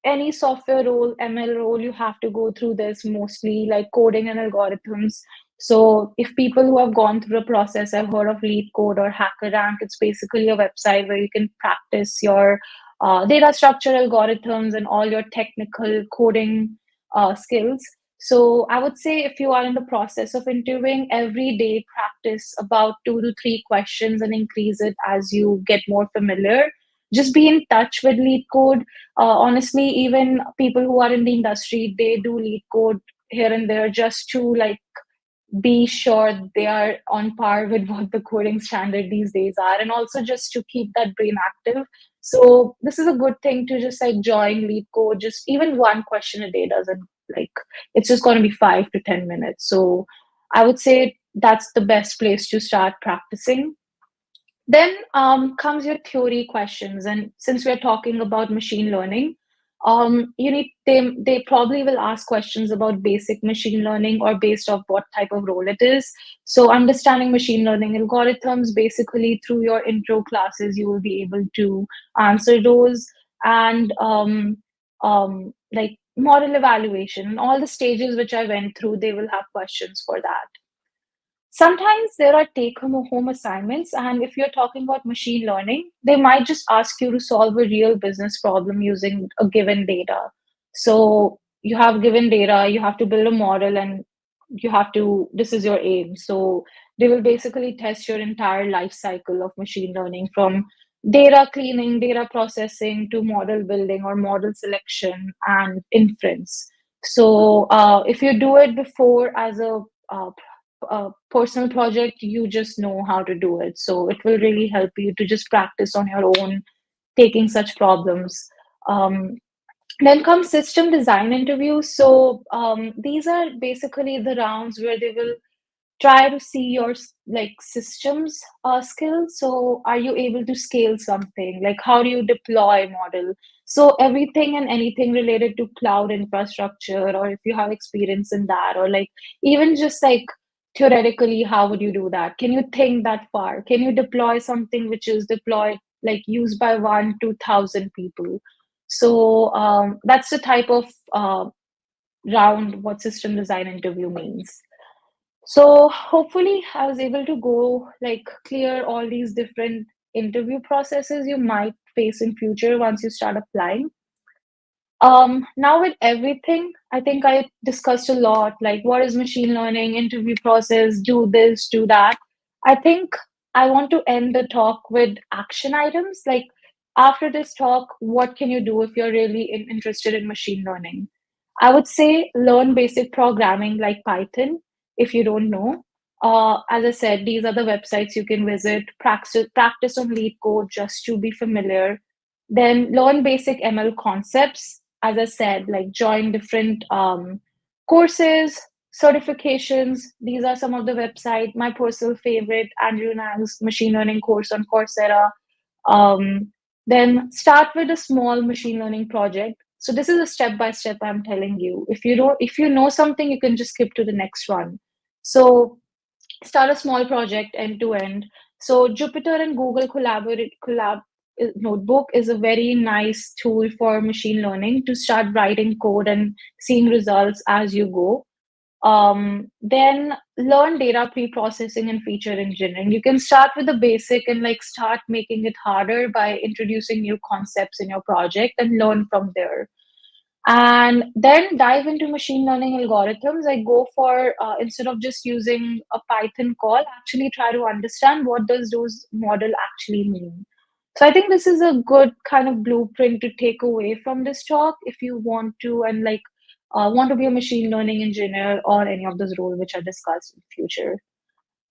any software role, ML role, you have to go through this, mostly like coding and algorithms. So, if people who have gone through the process have heard of Lead Code or HackerRank, it's basically a website where you can practice your data structure algorithms and all your technical coding skills. So I would say if you are in the process of interviewing, every day practice about 2 to 3 questions and increase it as you get more familiar. Just be in touch with lead code. Honestly, even people who are in the industry, they do lead code here and there just to like be sure they are on par with what the coding standard these days are, and also just to keep that brain active. So this is a good thing to just like join lead code. Just even one question a day doesn't, like, it's just going to be 5 to 10 minutes. So I would say that's the best place to start practicing. Then comes your theory questions, and since we're talking about machine learning, you need they probably will ask questions about basic machine learning or based off what type of role it is. So understanding machine learning algorithms, basically through your intro classes, you will be able to answer those, and like model evaluation and all the stages which I went through, they will have questions for that. Sometimes there are take home assignments, and if you're talking about machine learning, they might just ask you to solve a real business problem using a given data. So you have given data, you have to build a model, and this is your aim. So they will basically test your entire life cycle of machine learning, from data cleaning, data processing to model building or model selection and inference. So if you do it before as a personal project, you just know how to do it. So it will really help you to just practice on your own, taking such problems. Um, then comes system design interviews. So these are basically the rounds where they will try to see your like systems skills. So are you able to scale something? Like how do you deploy model? So everything and anything related to cloud infrastructure, or if you have experience in that, or like even just like theoretically, how would you do that? Can you think that far? Can you deploy something which is deployed like used by 1 to 1,000 people? So that's the type of round what system design interview means. So hopefully I was able to go like clear all these different interview processes you might face in future once you start applying. Now with everything, I think I discussed a lot, like what is machine learning, interview process, do this, do that. I think I want to end the talk with action items. Like after this talk, what can you do if you're really interested in machine learning? I would say learn basic programming like Python if you don't know. As I said, these are the websites you can visit, practice on lead code just to be familiar. Then learn basic ML concepts. As I said, like join different courses, certifications. These are some of the website. My personal favorite, Andrew Ng's machine learning course on Coursera. Um, then start with a small machine learning project. So this is a step by step I'm telling you. If you know something, you can just skip to the next one. So start a small project end to end. So Jupyter and Google collaborate collab notebook is a very nice tool for machine learning to start writing code and seeing results as you go. Then learn data pre-processing and feature engineering. You can start with the basic and like start making it harder by introducing new concepts in your project and learn from there. And then dive into machine learning algorithms. I go for instead of just using a Python call, actually try to understand what does those model actually mean. So I think this is a good kind of blueprint to take away from this talk if you want to and like want to be a machine learning engineer or any of those roles which are discussed in the future.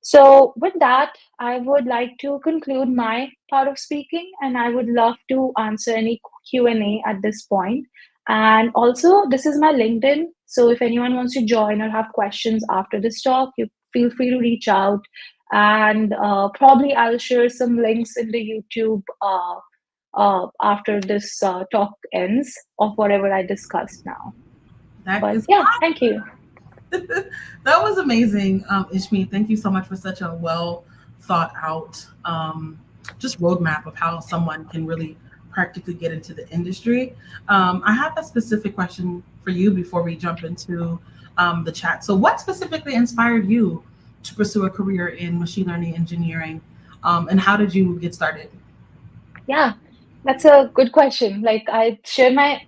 So, with that, I would like to conclude my part of speaking, and I would love to answer any Q&A at this point. And also, this is my LinkedIn. So, if anyone wants to join or have questions after this talk, you feel free to reach out. And probably I'll share some links in the YouTube after this talk ends of whatever I discussed now. That But is yeah, thank you. that was amazing, Ishmi. Thank you so much for such a well thought out just roadmap of how someone can really practically get into the industry. I have a specific question for you before we jump into the chat. So, what specifically inspired you to pursue a career in machine learning engineering, and how did you get started? Yeah, that's a good question. Like I share my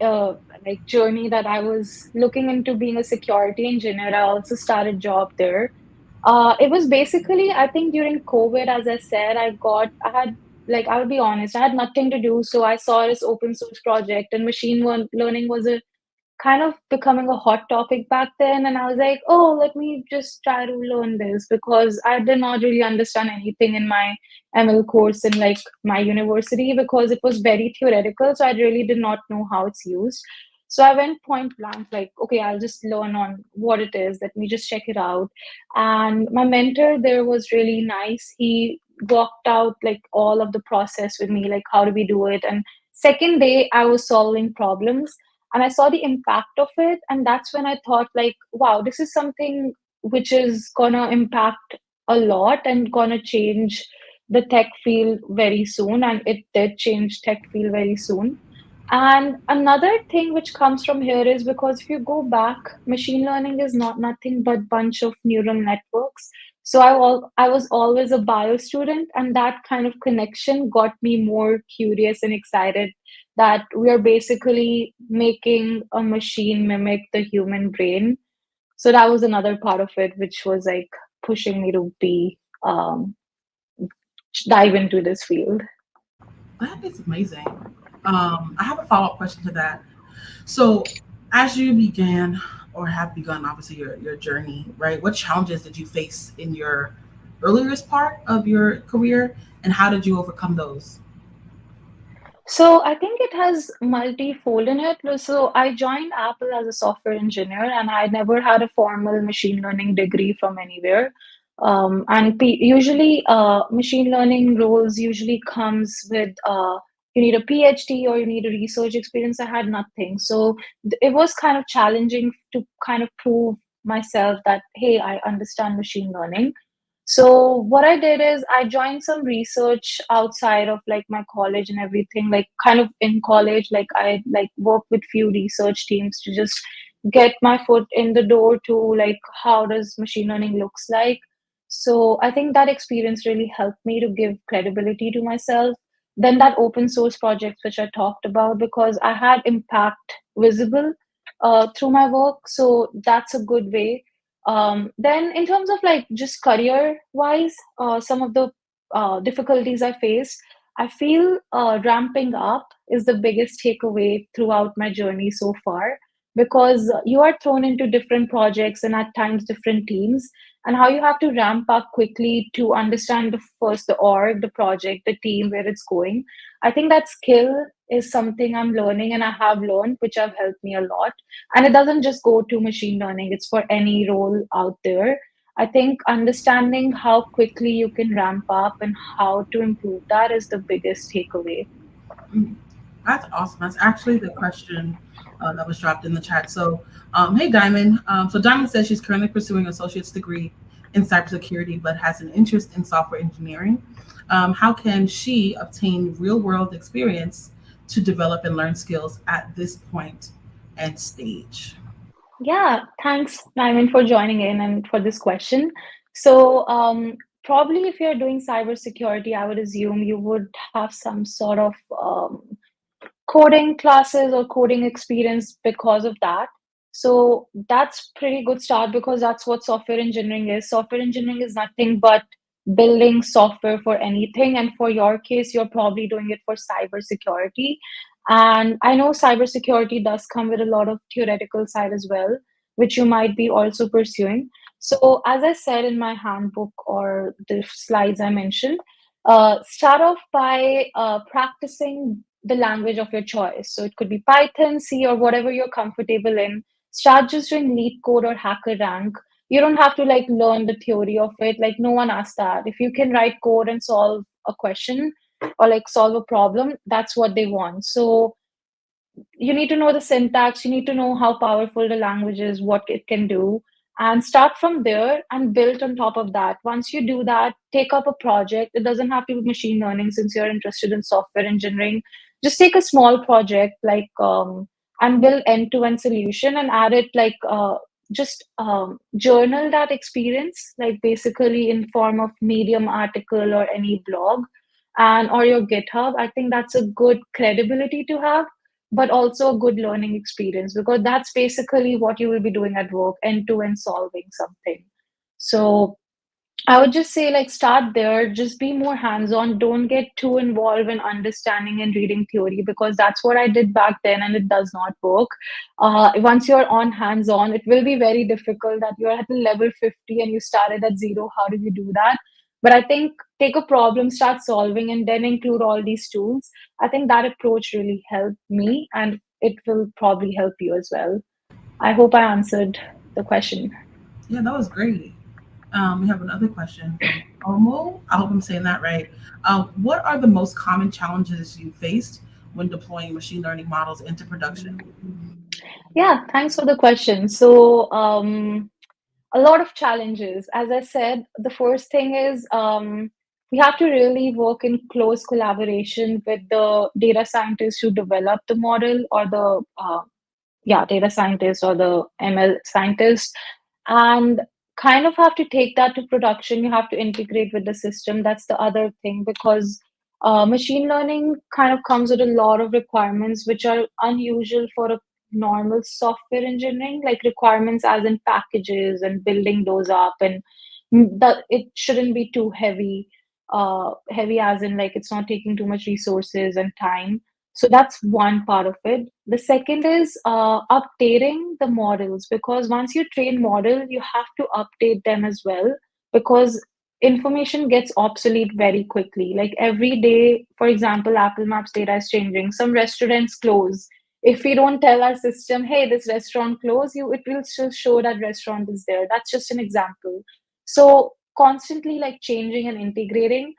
like journey that I was looking into being a security engineer. I also started job there. It was basically, I think during COVID, as I said, I had like I'll be honest, I had nothing to do, so I saw this open source project, and learning was a kind of becoming a hot topic back then. And I was like, oh, let me just try to learn this because I did not really understand anything in my ML course in like my university because it was very theoretical. So I really did not know how it's used. So I went point blank, like, okay, I'll just learn on what it is. Let me just check it out. And my mentor there was really nice. He walked out like all of the process with me, like how do we do it. And second day, I was solving problems and I saw the impact of it, and that's when I thought like, wow, this is something which is gonna impact a lot and gonna change the tech field very soon. And it did change tech field very soon. And another thing which comes from here is because if you go back, machine learning is not nothing but bunch of neural networks. So I was always a bio student, and that kind of connection got me more curious and excited that we are basically making a machine mimic the human brain. So that was another part of it, which was like pushing me to be dive into this field. That is amazing. I have a follow up question to that. So, as you began or have begun, obviously, your journey, right? What challenges did you face in your earliest part of your career, and how did you overcome those? So I think it has multifold in it. So I joined Apple as a software engineer, and I never had a formal machine learning degree from anywhere. Usually, machine learning roles usually comes with you need a PhD or you need a research experience. I had nothing, so it was kind of challenging to kind of prove myself that hey, I understand machine learning. So what I did is I joined some research outside of like my college and everything, like kind of in college, like I like work with few research teams to just get my foot in the door to like how does machine learning looks like. So I think that experience really helped me to give credibility to myself. Then that open source project which I talked about because I had impact visible through my work. So that's a good way. Then, in terms of like just career wise, some of the difficulties I faced, I feel ramping up is the biggest takeaway throughout my journey so far because you are thrown into different projects and at times different teams, and how you have to ramp up quickly to understand the org, the project, the team, where it's going. I think that skill is something I'm learning and I have learned, which have helped me a lot. And it doesn't just go to machine learning, it's for any role out there. I think understanding how quickly you can ramp up and how to improve that is the biggest takeaway. Mm, that's awesome. That's actually the question that was dropped in the chat. So, hey, Diamond. So, Diamond says she's currently pursuing an associate's degree in cybersecurity but has an interest in software engineering. How can she obtain real world experience to develop and learn skills at this point and stage? Yeah, thanks, Nyman, for joining in and for this question. So, probably if you're doing cybersecurity, I would assume you would have some sort of coding classes or coding experience because of that. So that's pretty good start because that's what software engineering is. Software engineering is nothing but building software for anything. And for your case, you're probably doing it for cybersecurity. And I know cybersecurity does come with a lot of theoretical side as well, which you might be also pursuing. So as I said in my handbook or the slides I mentioned, start off by practicing the language of your choice. So it could be Python, C, or whatever you're comfortable in. Start just doing lead code or hacker rank. You don't have to like learn the theory of it. Like no one asked that. If you can write code and solve a question or like solve a problem, that's what they want. So you need to know the syntax, you need to know how powerful the language is, what it can do, and start from there and build on top of that. Once you do that, take up a project. It doesn't have to be machine learning since you're interested in software engineering. Just take a small project like and build end-to-end solution and add it like just journal that experience like basically in form of medium article or any blog and or your github. I think that's a good credibility to have, but also a good learning experience because that's basically what you will be doing at work, end to end solving something. So I would just say, like, start there, just be more hands on. Don't get too involved in understanding and reading theory because that's what I did back then and it does not work. Once you're on hands on, it will be very difficult that you're at level 50 and you started at zero. How do you do that? But I think take a problem, start solving, and then include all these tools. I think that approach really helped me and it will probably help you as well. I hope I answered the question. Yeah, that was great. We have another question from Omo. I hope I'm saying that right. What are the most common challenges you faced when deploying machine learning models into production? Yeah, thanks for the question. So, a lot of challenges. As I said, the first thing is we have to really work in close collaboration with the data scientists who develop the model or the yeah, data scientist or the ML scientist, and kind of have to take that to production. You have to integrate with the system. That's the other thing because machine learning kind of comes with a lot of requirements which are unusual for a normal software engineering, like requirements as in packages and building those up, and that it shouldn't be too heavy. Heavy as in like it's not taking too much resources and time, so that's one part of it. The second is updating the models because once you train model, you have to update them as well because information gets obsolete very quickly. Like every day, for example, Apple Maps data is changing. Some restaurants close. If we don't tell our system, hey, this restaurant closed, you it will still show that restaurant is there. That's just an example. So constantly like changing and integrating.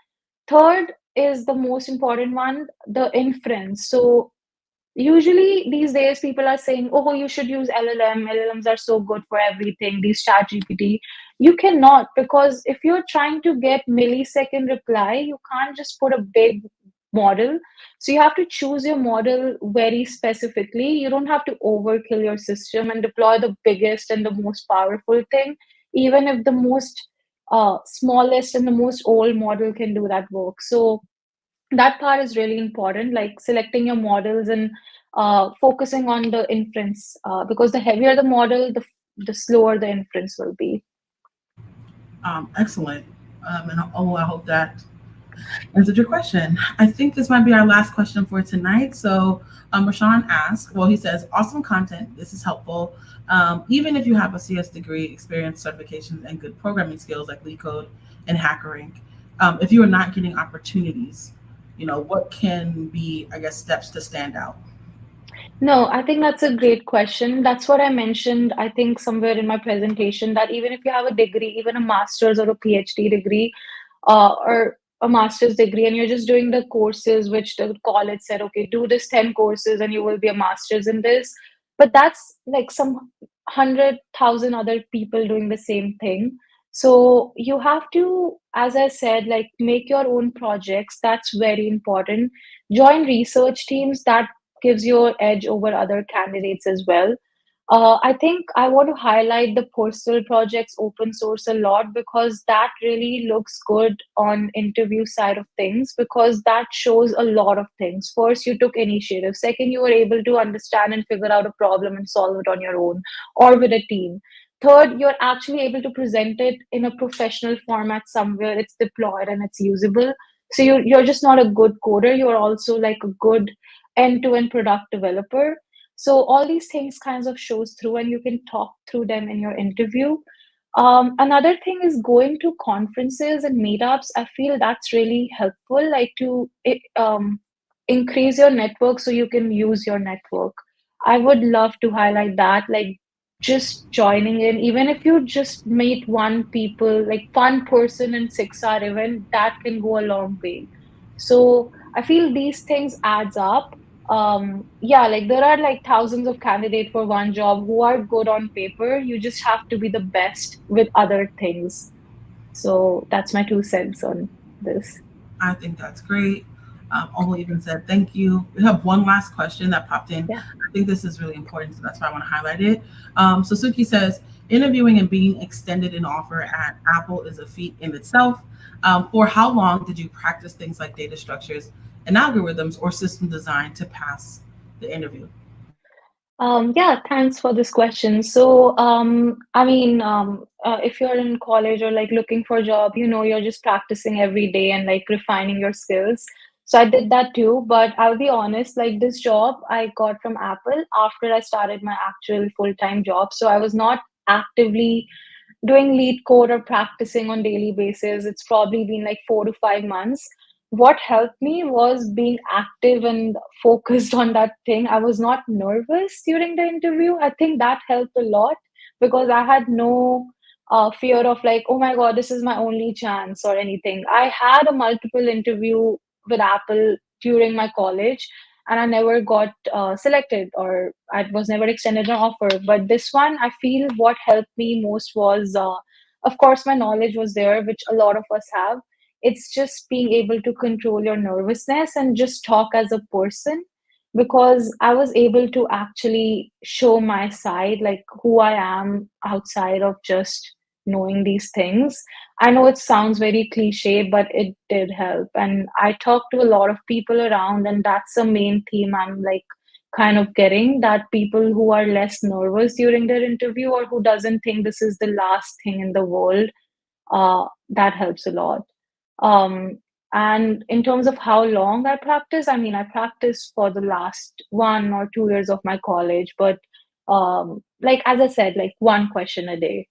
Third is the most important one, the inference. So usually these days people are saying, oh, you should use LLM. LLMs are so good for everything, these chat GPT. You cannot, because if you're trying to get millisecond reply, you can't just put a big model. So you have to choose your model very specifically. You don't have to overkill your system and deploy the biggest and the most powerful thing, even if the most smallest and the most old model can do that work. So that part is really important, like selecting your models and focusing on the inference because the heavier the model, the slower the inference will be. Excellent. And oh, I hope that answered your question. I think this might be our last question for tonight. So, Rashawn asks, well, he says, awesome content. This is helpful. Even if you have a CS degree, experience, certifications, and good programming skills like LeetCode and HackerRank, if you are not getting opportunities, what can be, I guess, steps to stand out? No, I think that's a great question. That's what I mentioned, I think, somewhere in my presentation that even if you have a degree, even a master's or a PhD degree, or a master's degree, and you're just doing the courses which the college said, okay, do this 10 courses and you will be a master's in this. But that's like some 100,000 other people doing the same thing. So you have to, as I said, like make your own projects. That's very important. Join research teams. That gives you an edge over other candidates as well. I think I want to highlight the personal projects open source a lot because that really looks good on interview side of things because that shows a lot of things. First, you took initiative. Second, you were able to understand and figure out a problem and solve it on your own or with a team. Third, you're actually able to present it in a professional format somewhere. It's deployed and it's usable. So you're just not a good coder. You're also like a good end-to-end product developer. So all these things kinds of shows through, and you can talk through them in your interview. Another thing is going to conferences and meetups. I feel that's really helpful, like to increase your network so you can use your network. I would love to highlight that, like just joining in, even if you just meet one people, like one person in 6 hour event, that can go a long way. So I feel these things adds up. Yeah, like there are like thousands of candidates for one job who are good on paper. You just have to be the best with other things. So that's my 2 cents on this. I think that's great. Only even said thank you. We have one last question that popped in. Yeah. I think this is really important, so that's why I want to highlight it. So Suki says, interviewing and being extended an offer at Apple is a feat in itself. For how long did you practice things like data structures and algorithms or system design to pass the interview? Yeah, thanks for this question. So, I mean, if you're in college or like looking for a job, you're just practicing every day and like refining your skills. So I did that too, but I'll be honest, like this job I got from Apple after I started my actual full-time job. So I was not actively doing lead code or practicing on daily basis. It's probably been like 4 to 5 months. What helped me was being active and focused on that thing. I was not nervous during the interview. I think that helped a lot because I had no fear of like, oh my god, this is my only chance or anything. I had a multiple interview with Apple during my college, and I never got selected, or I was never extended an offer. But this one, I feel what helped me most was, of course, my knowledge was there, which a lot of us have. It's just being able to control your nervousness and just talk as a person, because I was able to actually show my side, like who I am outside of just knowing these things. I know it sounds very cliche, but it did help. And I talked to a lot of people around, and that's the main theme I'm like kind of getting, that people who are less nervous during their interview or who doesn't think this is the last thing in the world, that helps a lot. Um, and in terms of how long I practice, I mean, I practiced for the last 1 or 2 years of my college, but like as I said, like one question a day.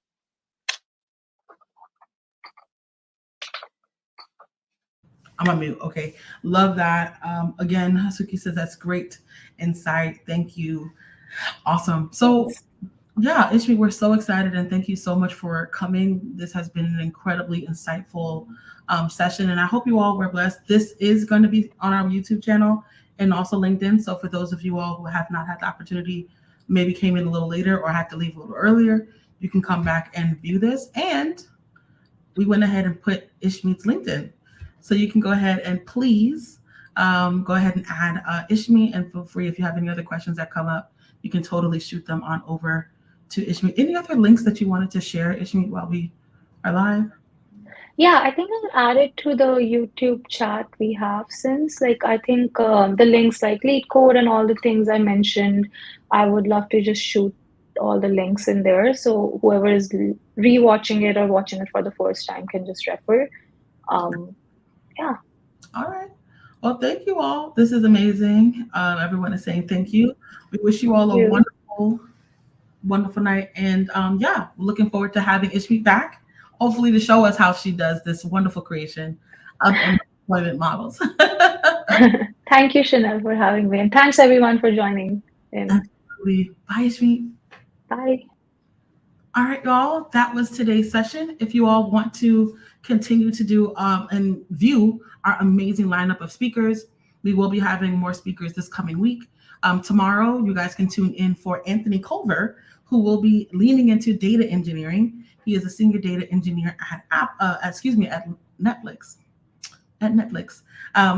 I'm on mute. Okay. Love that. Again, Suki says that's great insight. Thank you. Awesome. So Thanks. yeah, Ishmi, we're so excited and thank you so much for coming. This has been an incredibly insightful session, and I hope you all were blessed. This is going to be on our YouTube channel and also LinkedIn. So for those of you all who have not had the opportunity, maybe came in a little later or had to leave a little earlier, you can come back and view this. And we went ahead and put Ishmeet's LinkedIn. So you can go ahead and please go ahead and add Ishmeet, and feel free if you have any other questions that come up, you can totally shoot them on over to Ishmeet. Any other links that you wanted to share, Ishmeet, while we are live? Yeah, I think I'll add it to the YouTube chat we have, since like I think the links like lead code and all the things I mentioned, I would love to just shoot all the links in there. So whoever is rewatching it or watching it for the first time can just refer. Um, yeah, All right. Well, thank you all. This is amazing. Everyone is saying thank you. We wish you all a you. wonderful, wonderful night. And yeah, we're looking forward to having Ishmeet back, hopefully to show us how she does this wonderful creation of employment models. Thank you, Chanel, for having me. And thanks everyone for joining in. Absolutely. Bye, Ishmeet. Bye. All right, y'all. That was today's session. If you all want to continue to do and view our amazing lineup of speakers, we will be having more speakers this coming week. Tomorrow, you guys can tune in for Anthony Culver, who will be leaning into data engineering. He is a senior data engineer at Netflix. At Netflix.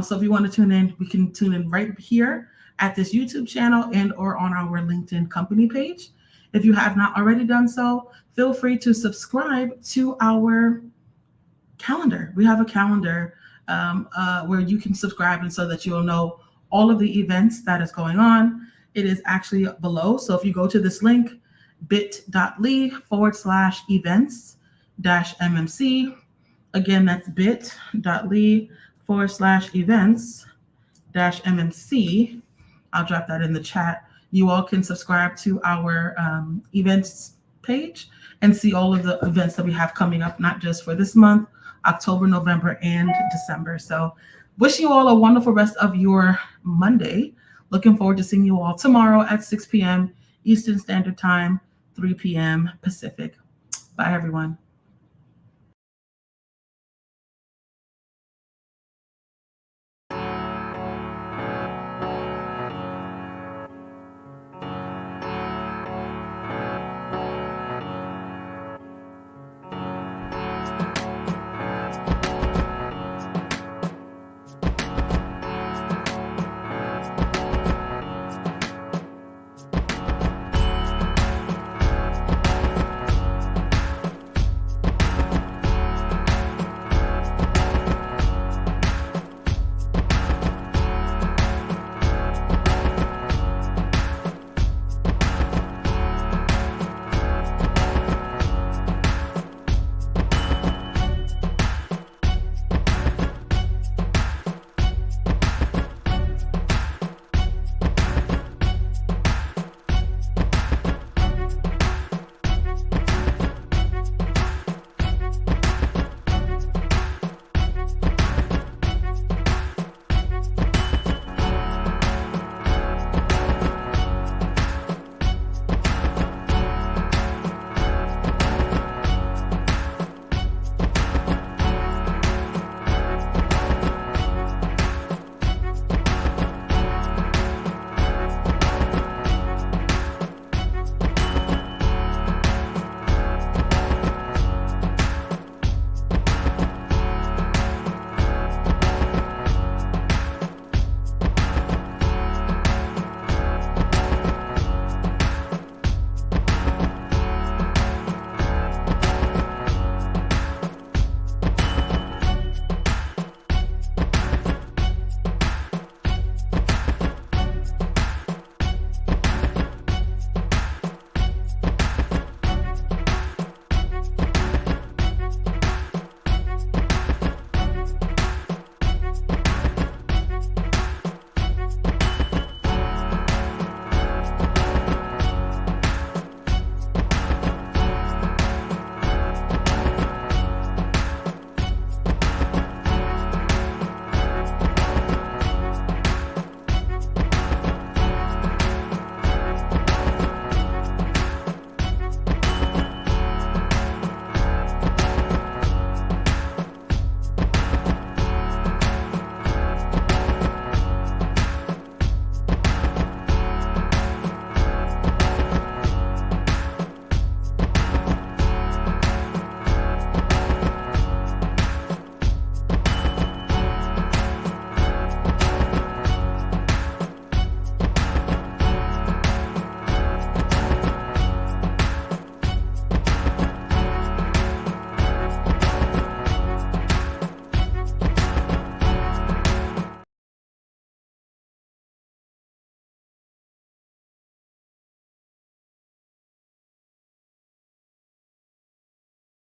So if you want to tune in, we can tune in right here at this YouTube channel and or on our LinkedIn company page. If you have not already done so, feel free to subscribe to our calendar. We have a calendar where you can subscribe and so that you'll know all of the events that is going on. It is actually below. So if you go to this link, bit.ly/events MMC. Again, that's bit.ly/events MMC. I'll drop that in the chat. You all can subscribe to our events page and see all of the events that we have coming up, not just for this month, October, November, and December. So wish you all a wonderful rest of your Monday. Looking forward to seeing you all tomorrow at 6 p.m. Eastern Standard Time, 3 p.m. Pacific. Bye, everyone.